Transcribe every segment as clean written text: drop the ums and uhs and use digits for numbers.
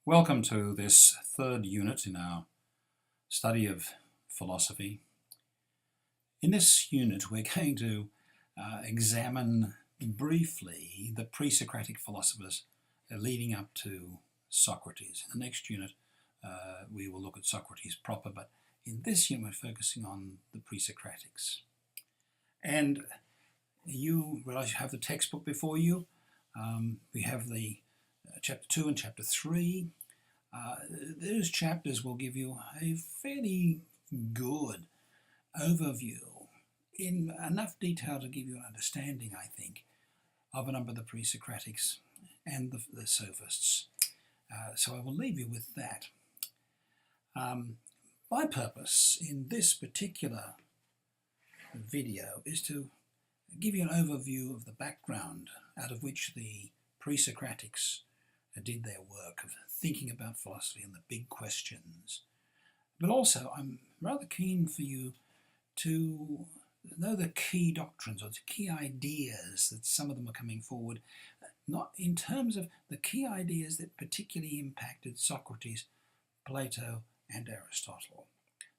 Welcome to this third unit in our study of philosophy. In this unit, we're going to examine briefly the pre-Socratic philosophers leading up to Socrates. In the next unit, we will look at Socrates proper, but in this unit, we're focusing on the pre-Socratics. And you realize you have the textbook before you. We have the chapter 2 and chapter 3. Those chapters will give you a fairly good overview in enough detail to give you an understanding, I think, of a number of the pre-Socratics and the sophists. So I will leave you with that. My purpose in this particular video is to give you an overview of the background out of which the pre-Socratics did their work of thinking about philosophy and the big questions. But also, I'm rather keen for you to know the key doctrines or the key ideas that some of them are coming forward, not in terms of the key ideas that particularly impacted Socrates, Plato, and Aristotle.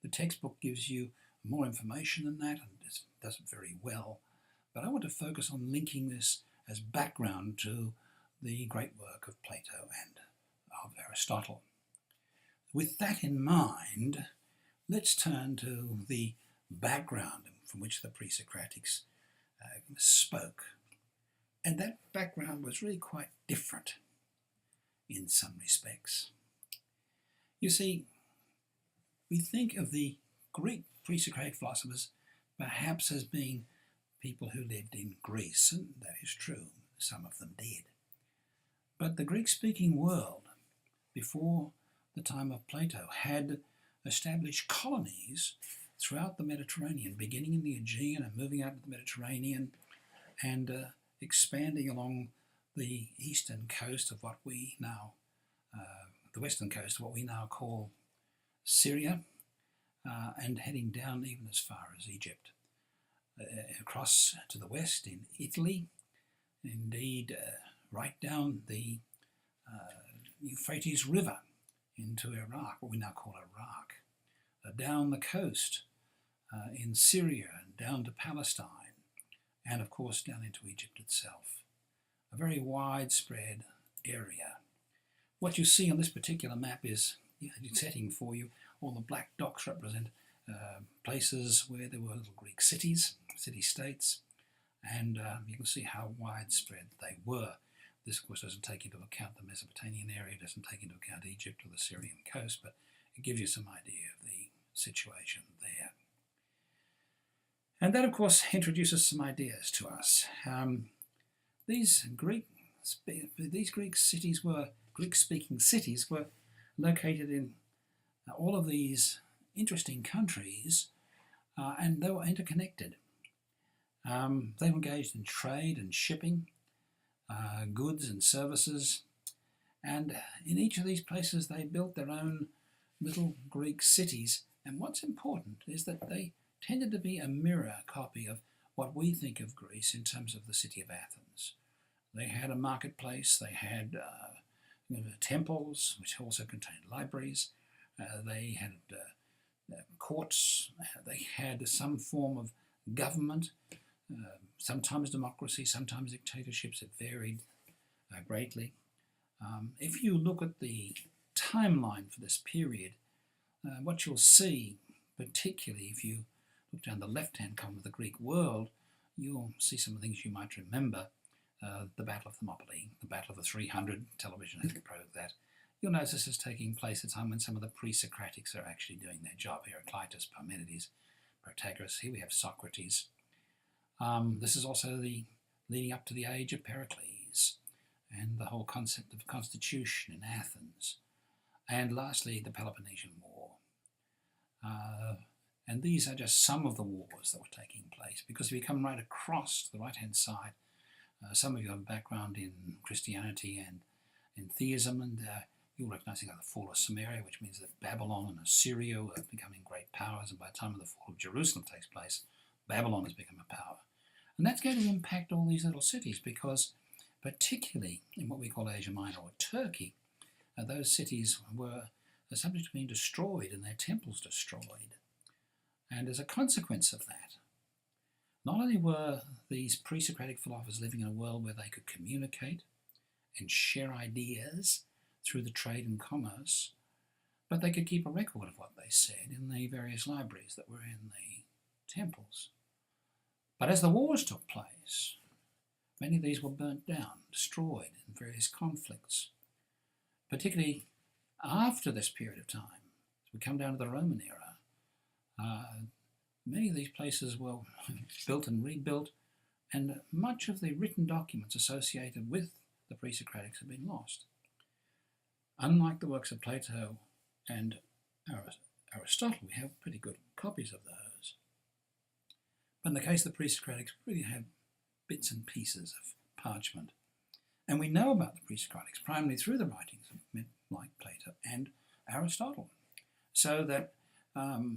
The textbook gives you more information than that, and it does it very well. But I want to focus on linking this as background to the great work of Plato and of Aristotle. With that in mind, let's turn to the background from which the pre-Socratics spoke. And that background was really quite different in some respects. You see, we think of the Greek pre-Socratic philosophers perhaps as being people who lived in Greece, and that is true, some of them did. But the Greek-speaking world, before the time of Plato, had established colonies throughout the Mediterranean, beginning in the Aegean and moving out to the Mediterranean and expanding along the eastern coast of what we now, the western coast of what we now call Syria, and heading down even as far as Egypt, across to the west in Italy, indeed right down the Euphrates River into Iraq, what we now call Iraq, down the coast in Syria and down to Palestine, and of course down into Egypt itself. A very widespread area. What you see on this particular map is setting for you. All the black dots represent places where there were little Greek cities, city-states, and you can see how widespread they were. This, of course, doesn't take into account the Mesopotamian area, doesn't take into account Egypt or the Syrian coast, but it gives you some idea of the situation there. And that, of course, introduces some ideas to us. These Greek cities were, Greek-speaking cities were located in all of these interesting countries, and they were interconnected. They were engaged in trade and shipping, goods and services, and in each of these places they built their own little Greek cities. And what's important is that they tended to be a mirror copy of what we think of Greece in terms of the city of Athens. They had a marketplace, they had temples, which also contained libraries, they had courts, they had some form of government, sometimes democracy, sometimes dictatorships. It varied greatly. If you look at the timeline for this period, what you'll see, particularly if you look down the left-hand column of the Greek world, you'll see some of the things you might remember. The Battle of Thermopylae, the Battle of the 300, television has probed that. You'll notice this is taking place at a time when some of the pre-Socratics are actually doing their job. Heraclitus, Parmenides, Protagoras. Here we have Socrates. This is also the leading up to the age of Pericles and the whole concept of constitution in Athens. And lastly, the Peloponnesian War. And these are just some of the wars that were taking place, because if you come right across to the right-hand side, some of you have a background in Christianity and in theism, and you'll recognize the fall of Samaria, which means that Babylon and Assyria are becoming great powers, and by the time the fall of Jerusalem takes place, Babylon has become a power. And that's going to impact all these little cities, because particularly in what we call Asia Minor or Turkey, those cities were subject to being destroyed and their temples destroyed. And as a consequence of that, not only were these pre-Socratic philosophers living in a world where they could communicate and share ideas through the trade and commerce, but they could keep a record of what they said in the various libraries that were in the temples. But as the wars took place, many of these were burnt down, destroyed in various conflicts, particularly after this period of time. As we come down to the Roman era, many of these places were built and rebuilt, and much of the written documents associated with the pre-Socratics have been lost. Unlike the works of Plato and Aristotle, we have pretty good copies of those. But in the case of the pre-Socratics, we really have bits and pieces of parchment. And we know about the pre-Socratics primarily through the writings of men like Plato and Aristotle. So that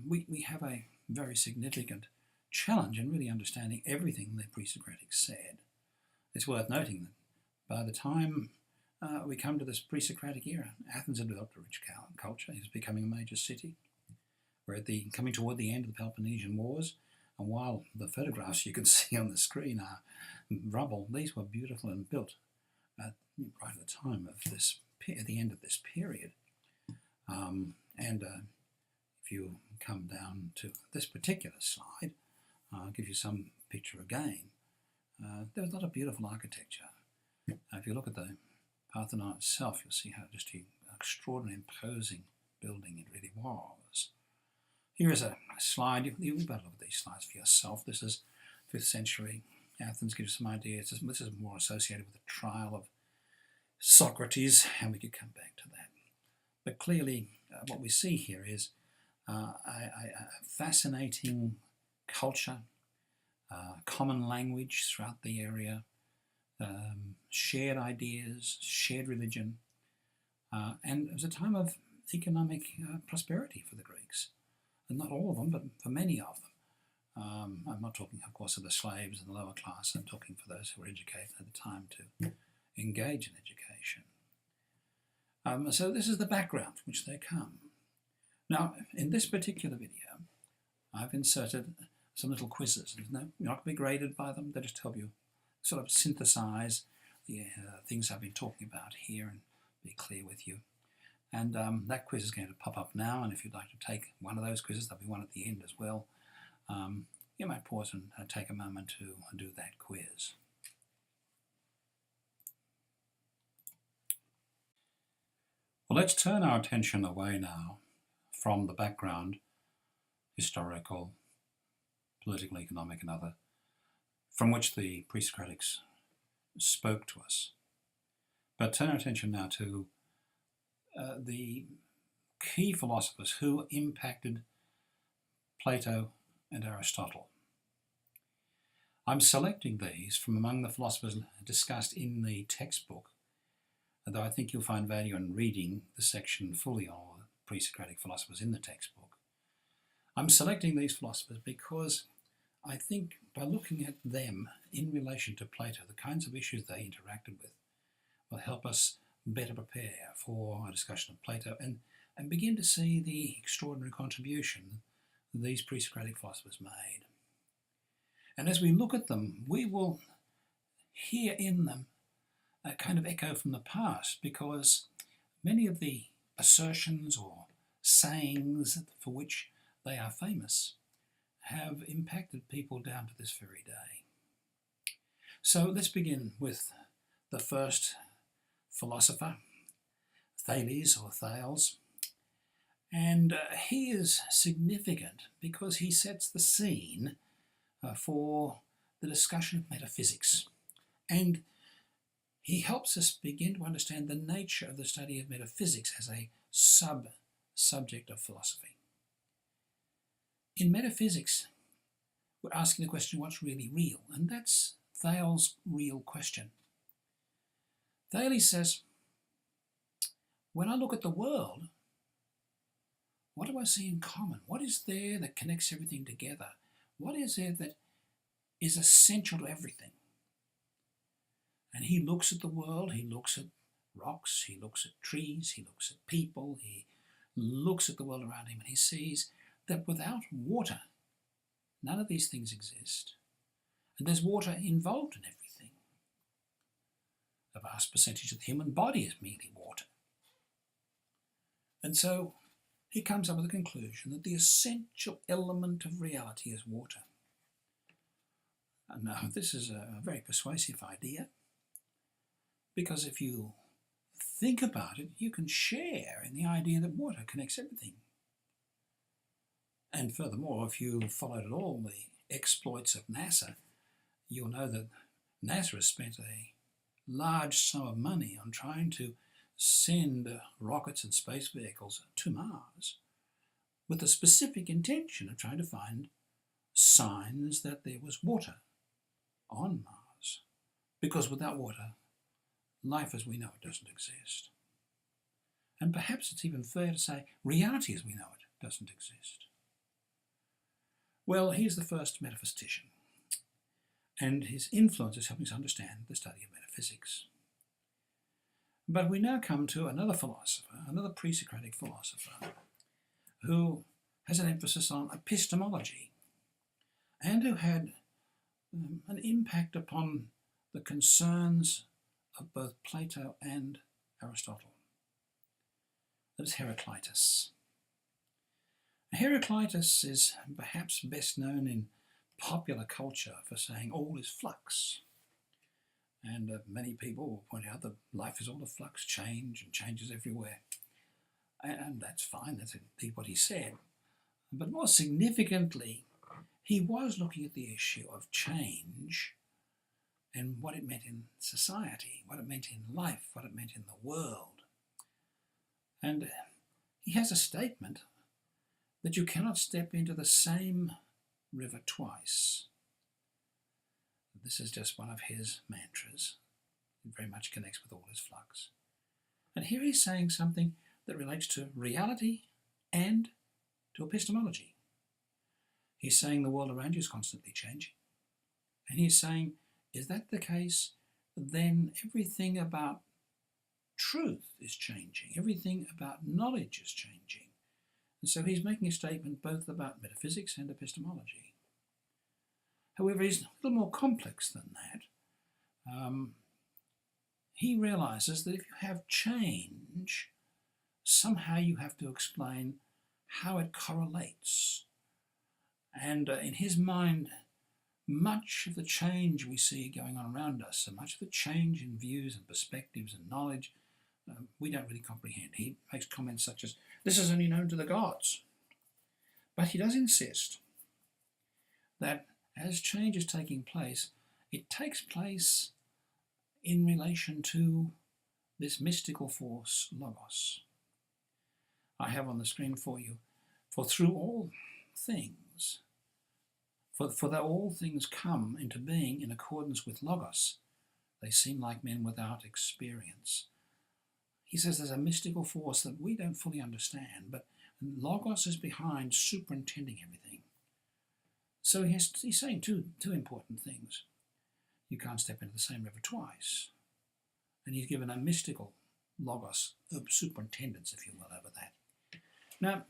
we have a very significant challenge in really understanding everything the pre-Socratics said. It's worth noting that by the time we come to this pre-Socratic era, Athens had developed a rich culture. It was becoming a major city. We're coming toward the end of the Peloponnesian Wars, and while the photographs you can see on the screen are rubble, these were beautiful and built right at the time of this, at the end of this period. If you come down to this particular slide, I'll give you some picture again. There's a lot of beautiful architecture. If you look at the Parthenon itself, you'll see how just an extraordinary, imposing building it really was. Here is a slide. You'll better look at these slides for yourself. This is 5th century Athens. Gives you some ideas. This is more associated with the trial of Socrates, and we could come back to that. But clearly, what we see here is a fascinating culture, common language throughout the area, shared ideas, shared religion, and it was a time of economic prosperity for the Greeks. And not all of them, but for many of them. I'm not talking, of course, of the slaves and the lower class. I'm talking for those who were educated at the time to engage in education. So this is the background from which they come. Now, in this particular video, I've inserted some little quizzes. You're not going to be graded by them. They just help you sort of synthesize the things I've been talking about here and be clear with you. And that quiz is going to pop up now, and if you'd like to take one of those quizzes, there'll be one at the end as well. You might pause and take a moment to do that quiz. Well, let's turn our attention away now from the background, historical, political, economic and other, from which the pre-Socratics spoke to us. But turn our attention now to the key philosophers who impacted Plato and Aristotle. I'm selecting these from among the philosophers discussed in the textbook, although I think you'll find value in reading the section fully on all the pre-Socratic philosophers in the textbook. I'm selecting these philosophers because I think by looking at them in relation to Plato, the kinds of issues they interacted with will help us better prepare for a discussion of Plato and begin to see the extraordinary contribution these pre-Socratic philosophers made. And as we look at them, we will hear in them a kind of echo from the past, because many of the assertions or sayings for which they are famous have impacted people down to this very day. So let's begin with the first philosopher, Thales or Thales. And he is significant because he sets the scene for the discussion of metaphysics. And he helps us begin to understand the nature of the study of metaphysics as a sub-subject of philosophy. In metaphysics, we're asking the question, what's really real? And that's Thales' real question. Thales says, when I look at the world, what do I see in common? What is there that connects everything together? What is there that is essential to everything? And he looks at the world, he looks at rocks, he looks at trees, he looks at people, he looks at the world around him, and he sees that without water, none of these things exist. And there's water involved in everything. A vast percentage of the human body is merely water. And so he comes up with the conclusion that the essential element of reality is water. And now this is a very persuasive idea, because if you think about it, you can share in the idea that water connects everything. And furthermore, if you followed at all the exploits of NASA, you'll know that NASA has spent a large sum of money on trying to send rockets and space vehicles to Mars with the specific intention of trying to find signs that there was water on Mars. Because without water, life as we know it doesn't exist. And perhaps it's even fair to say reality as we know it doesn't exist. Well, he's the first metaphysician, and his influence is helping us understand the study of metaphysics. But we now come to another philosopher, another pre-Socratic philosopher, who has an emphasis on epistemology and who had an impact upon the concerns of both Plato and Aristotle. That is Heraclitus. Heraclitus is perhaps best known in popular culture for saying all is flux. And many people will point out that life is all a flux, change, and changes everywhere. And that's fine, that's indeed what he said. But more significantly, he was looking at the issue of change and what it meant in society, what it meant in life, what it meant in the world. And he has a statement that you cannot step into the same river twice. This is just one of his mantras. It very much connects with all his flux. And here he's saying something that relates to reality and to epistemology. He's saying the world around you is constantly changing. And he's saying, is that the case? Then everything about truth is changing. Everything about knowledge is changing. And so he's making a statement both about metaphysics and epistemology. However, he's a little more complex than that. He realizes that if you have change, somehow you have to explain how it correlates. And in his mind, much of the change we see going on around us, so much of the change in views and perspectives and knowledge, we don't really comprehend. He makes comments such as, this is only known to the gods. But he does insist that as change is taking place, it takes place in relation to this mystical force, Logos. I have on the screen for you, for through all things, for though all things come into being in accordance with Logos, they seem like men without experience. He says there's a mystical force that we don't fully understand, but Logos is behind superintending everything. So he's saying two important things. You can't step into the same river twice. And he's given a mystical Logos of superintendence, if you will, over that. Now,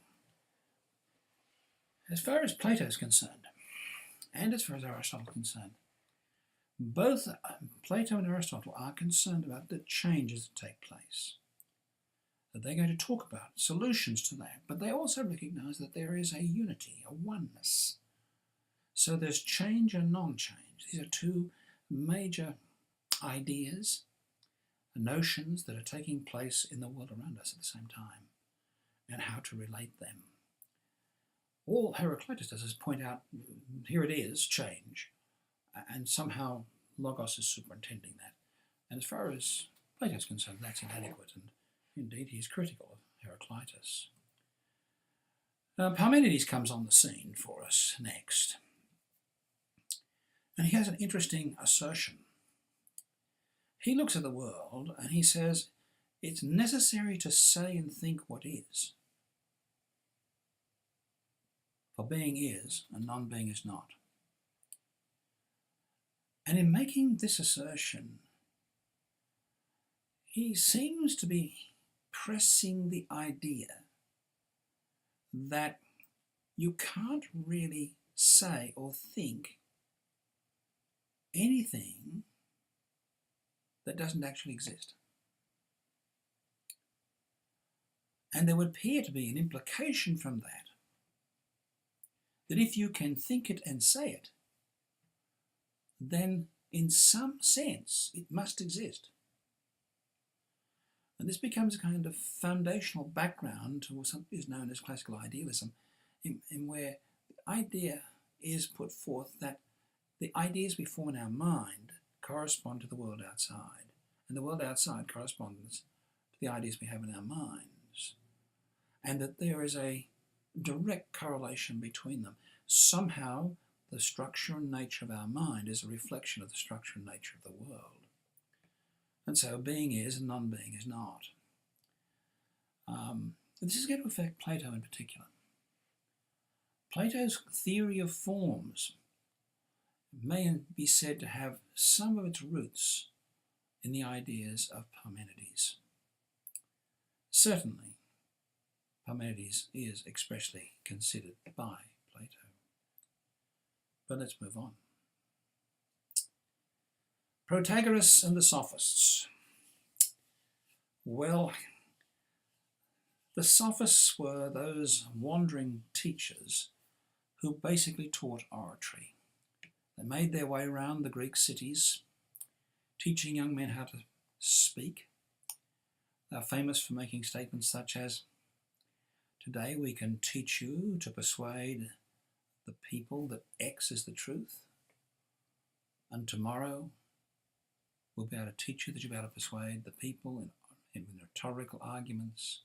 as far as Plato is concerned, and as far as Aristotle is concerned, both Plato and Aristotle are concerned about the changes that take place. That they're going to talk about solutions to that, but they also recognize that there is a unity, a oneness. So there's change and non-change. These are two major ideas, notions that are taking place in the world around us at the same time, and how to relate them. All Heraclitus does is point out, here it is, change, and somehow Logos is superintending that. And as far as Plato is concerned, that's inadequate, and indeed he's critical of Heraclitus. Parmenides comes on the scene for us next. And he has an interesting assertion. He looks at the world and he says, it's necessary to say and think what is. For being is, and non-being is not. And in making this assertion, he seems to be pressing the idea that you can't really say or think anything that doesn't actually exist. And there would appear to be an implication from that if you can think it and say it, then in some sense it must exist. And this becomes a kind of foundational background to something that is known as classical idealism, in where the idea is put forth that the ideas we form in our mind correspond to the world outside, and the world outside corresponds to the ideas we have in our minds, and that there is a direct correlation between them. Somehow the structure and nature of our mind is a reflection of the structure and nature of the world. And so being is and non-being is not. This is going to affect Plato in particular. Plato's theory of forms may be said to have some of its roots in the ideas of Parmenides. Certainly, Parmenides is expressly considered by Plato. But let's move on. Protagoras and the Sophists. Well, the Sophists were those wandering teachers who basically taught oratory. They made their way around the Greek cities, teaching young men how to speak. They are famous for making statements such as, "Today we can teach you to persuade the people that X is the truth, and tomorrow we'll be able to teach you that you'll be able to persuade the people in rhetorical arguments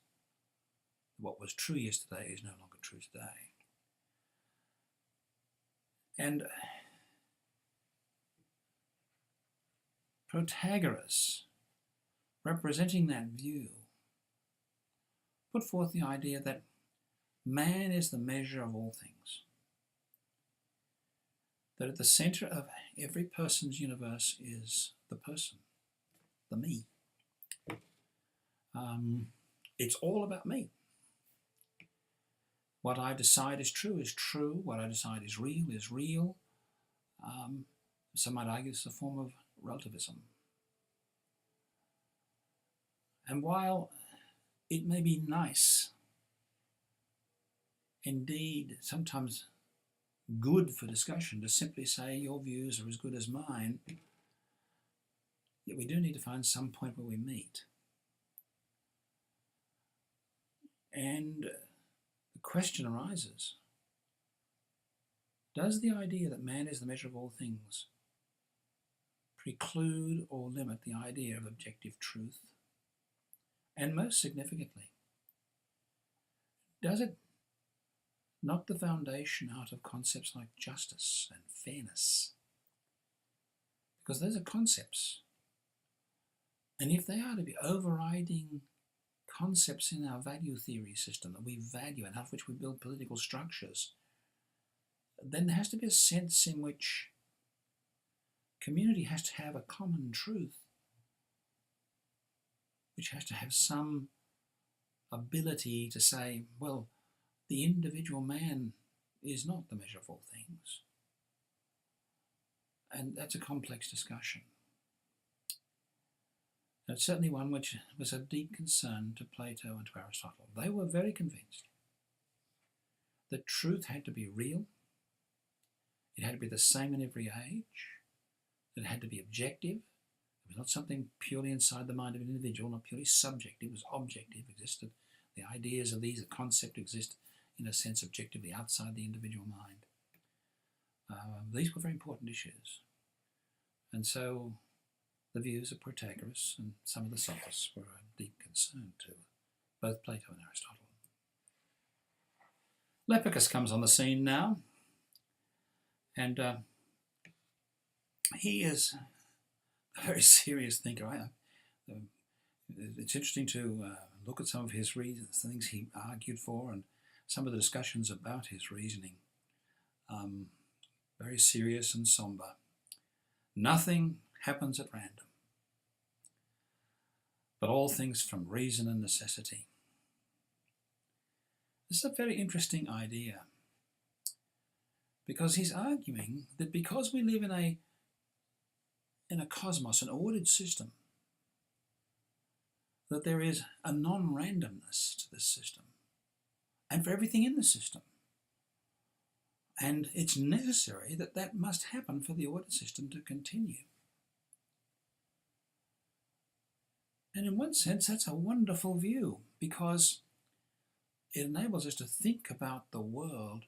that what was true yesterday is no longer true today." And Protagoras, representing that view, put forth the idea that man is the measure of all things. That at the center of every person's universe is the person, the me. It's all about me. What I decide is true. What I decide is real. Some might argue it's a form of relativism. And while it may be nice, indeed sometimes good for discussion, to simply say your views are as good as mine, yet we do need to find some point where we meet. And the question arises, does the idea that man is the measure of all things preclude or limit the idea of objective truth? And most significantly, does it knock the foundation out of concepts like justice and fairness? Because those are concepts. And if they are to be overriding concepts in our value theory system that we value and out of which we build political structures, then there has to be a sense in which community has to have a common truth, which has to have some ability to say, well, the individual man is not the measure of all things. And that's a complex discussion. It's certainly one which was a deep concern to Plato and to Aristotle. They were very convinced that truth had to be real, it had to be the same in every age, that it had to be objective. It was not something purely inside the mind of an individual, not purely subjective, it was objective, existed. The ideas of these, the concept exist in a sense objectively outside the individual mind. These were very important issues. And so the views of Protagoras and some of the Sophists were a deep concern to both Plato and Aristotle. Lepicus comes on the scene now, and he is a very serious thinker. It's interesting to look at some of his reasons, the things he argued for, and some of the discussions about his reasoning. Very serious and somber. Nothing happens at random. but all things from reason and necessity. This is a very interesting idea, because he's arguing that because we live in a cosmos, an ordered system, that there is a non-randomness to this system, and for everything in the system. And it's necessary that that must happen for the ordered system to continue. And in one sense, that's a wonderful view, because it enables us to think about the world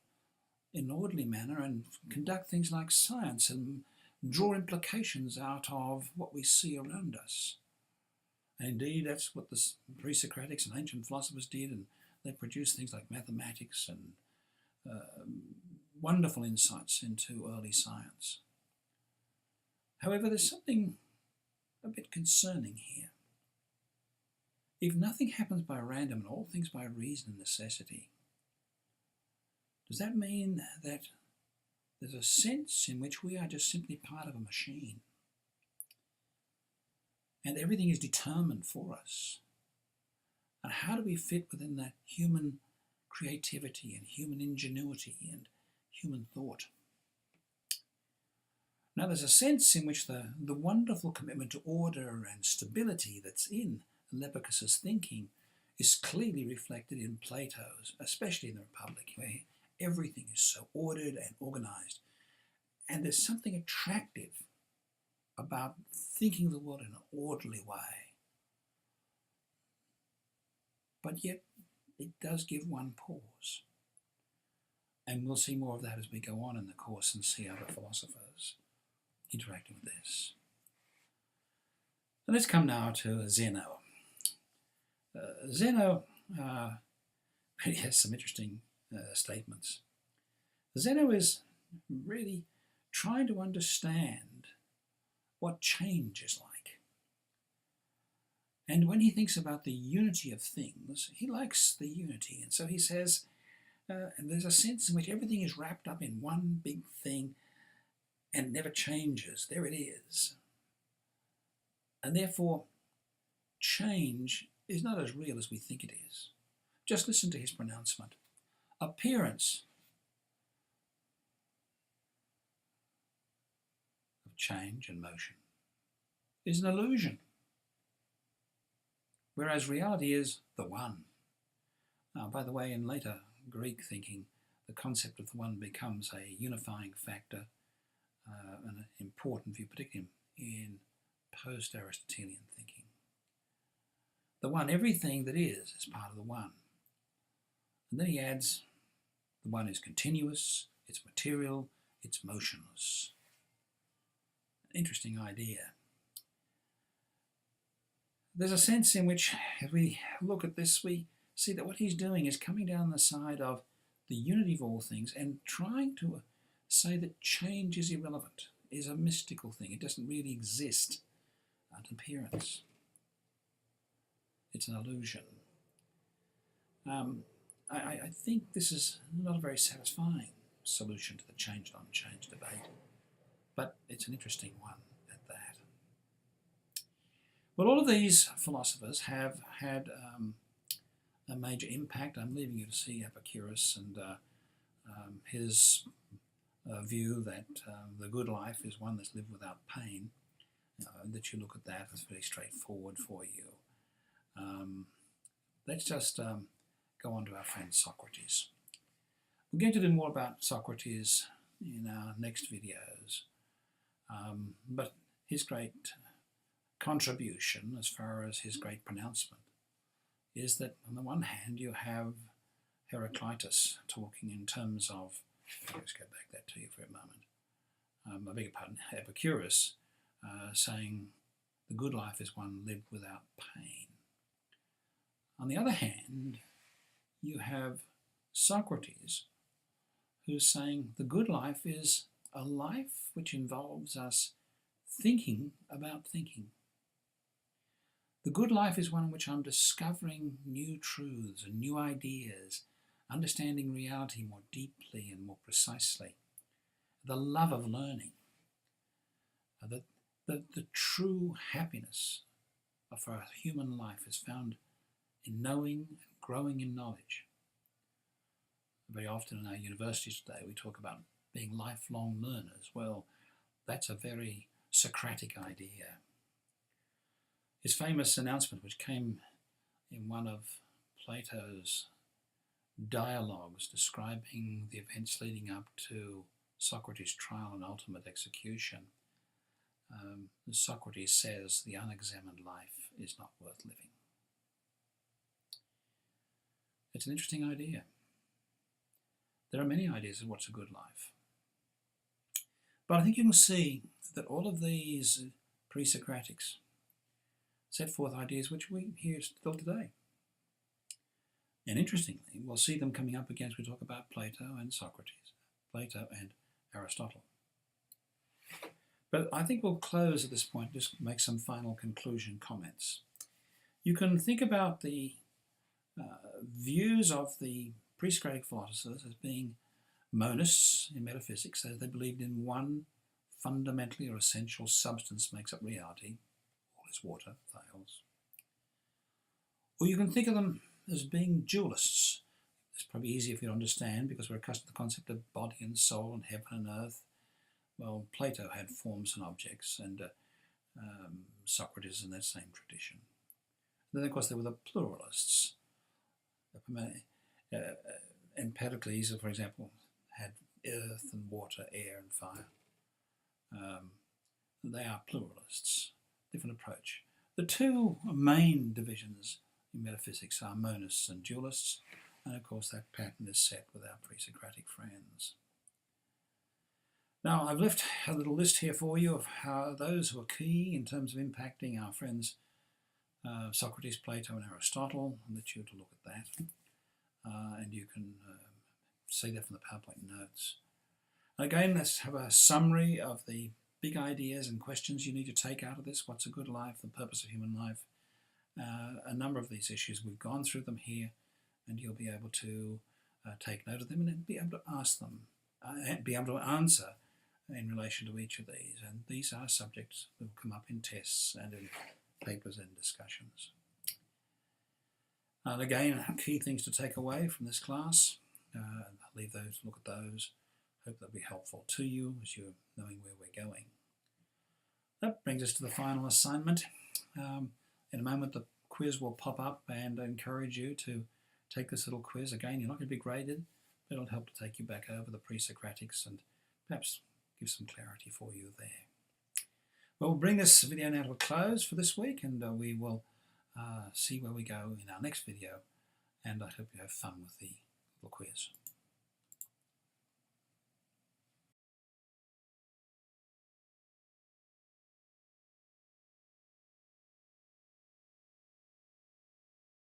in an orderly manner and conduct things like science and draw implications out of what we see around us. And indeed, that's what the pre-Socratics and ancient philosophers did, and they produced things like mathematics and wonderful insights into early science. However, there's something a bit concerning here. If nothing happens by random and all things by reason and necessity, does that mean that there's a sense in which we are just simply part of a machine and everything is determined for us? And how do we fit within that human creativity and human ingenuity and human thought? Now, there's a sense in which the wonderful commitment to order and stability that's in Lepicus's thinking is clearly reflected in Plato's, especially in the Republic, where everything is so ordered and organized. And there's something attractive about thinking of the world in an orderly way. But yet, it does give one pause. And we'll see more of that as we go on in the course and see other philosophers interacting with this. So let's come now to Zeno. Zeno really has some interesting statements. Zeno is really trying to understand what change is like. And when he thinks about the unity of things, he likes the unity. And so he says, and there's a sense in which everything is wrapped up in one big thing and never changes. There it is. And therefore, change is not as real as we think it is. Just listen to his pronouncement. Appearance of change and motion is an illusion, whereas reality is the one. Now, by the way, in later Greek thinking, the concept of the one becomes a unifying factor, an important view, particularly in post-Aristotelian thinking. The one, everything that is part of the one. And then he adds, the one is continuous, it's material, it's motionless. Interesting idea. There's a sense in which, as we look at this, we see that what he's doing is coming down the side of the unity of all things and trying to say that change is irrelevant, is a mystical thing. It doesn't really exist at appearance. It's an illusion. I think this is not a very satisfying solution to the change and unchanged debate, but it's an interesting one at that. Well, all of these philosophers have had a major impact. I'm leaving you to see Epicurus and his view that the good life is one that's lived without pain. That you look at that, it's very straightforward for you. Let's just go on to our friend Socrates. We're going to do more about Socrates in our next videos, but his great contribution, as far as his great pronouncement, is that on the one hand you have Heraclitus talking in terms of, let's go back that to you for a moment, I beg your pardon, Epicurus saying the good life is one lived without pain. On the other hand, you have Socrates, who's saying the good life is a life which involves us thinking about thinking. The good life is one in which I'm discovering new truths and new ideas, understanding reality more deeply and more precisely. The love of learning, the true happiness for a human life is found in knowing and growing in knowledge. Very often in our universities today we talk about being lifelong learners. Well, that's a very Socratic idea. His famous announcement, which came in one of Plato's dialogues describing the events leading up to Socrates' trial and ultimate execution, Socrates says the unexamined life is not worth living. It's an interesting idea. There are many ideas of what's a good life. But I think you can see that all of these pre-Socratics set forth ideas which we hear still today. And interestingly, we'll see them coming up again as we talk about Plato and Socrates, Plato and Aristotle. But I think we'll close at this point, just make some final conclusion comments. You can think about the views of the pre-Socratic philosophers as being monists in metaphysics, as they believed in one fundamentally or essential substance makes up reality, all is water, thales. Or you can think of them as being dualists. It's probably easier for you to understand because we're accustomed to the concept of body and soul and heaven and earth. Well, Plato had forms and objects, and Socrates in that same tradition. And then, of course, there were the pluralists. Empedocles, for example, had earth and water, air and fire. They are pluralists, different approach. The two main divisions in metaphysics are monists and dualists, and of course that pattern is set with our pre-Socratic friends. Now, I've left a little list here for you of how those who are key in terms of impacting our friends Socrates, Plato and Aristotle. I'll let you to look at that. And you can see that from the PowerPoint notes. Again, let's have a summary of the big ideas and questions you need to take out of this. What's a good life? The purpose of human life? A number of these issues, we've gone through them here, and you'll be able to take note of them and then be able to ask them, and be able to answer in relation to each of these. And these are subjects that will come up in tests and in papers and discussions. And again, key things to take away from this class. I'll leave those, look at those. Hope they'll be helpful to you as you're knowing where we're going. That brings us to the final assignment. In a moment, the quiz will pop up, and I encourage you to take this little quiz. Again, you're not going to be graded, but it'll help to take you back over the pre-Socratics and perhaps give some clarity for you there. Well, we'll bring this video now to a close for this week, and we will see where we go in our next video, and I hope you have fun with the little quiz.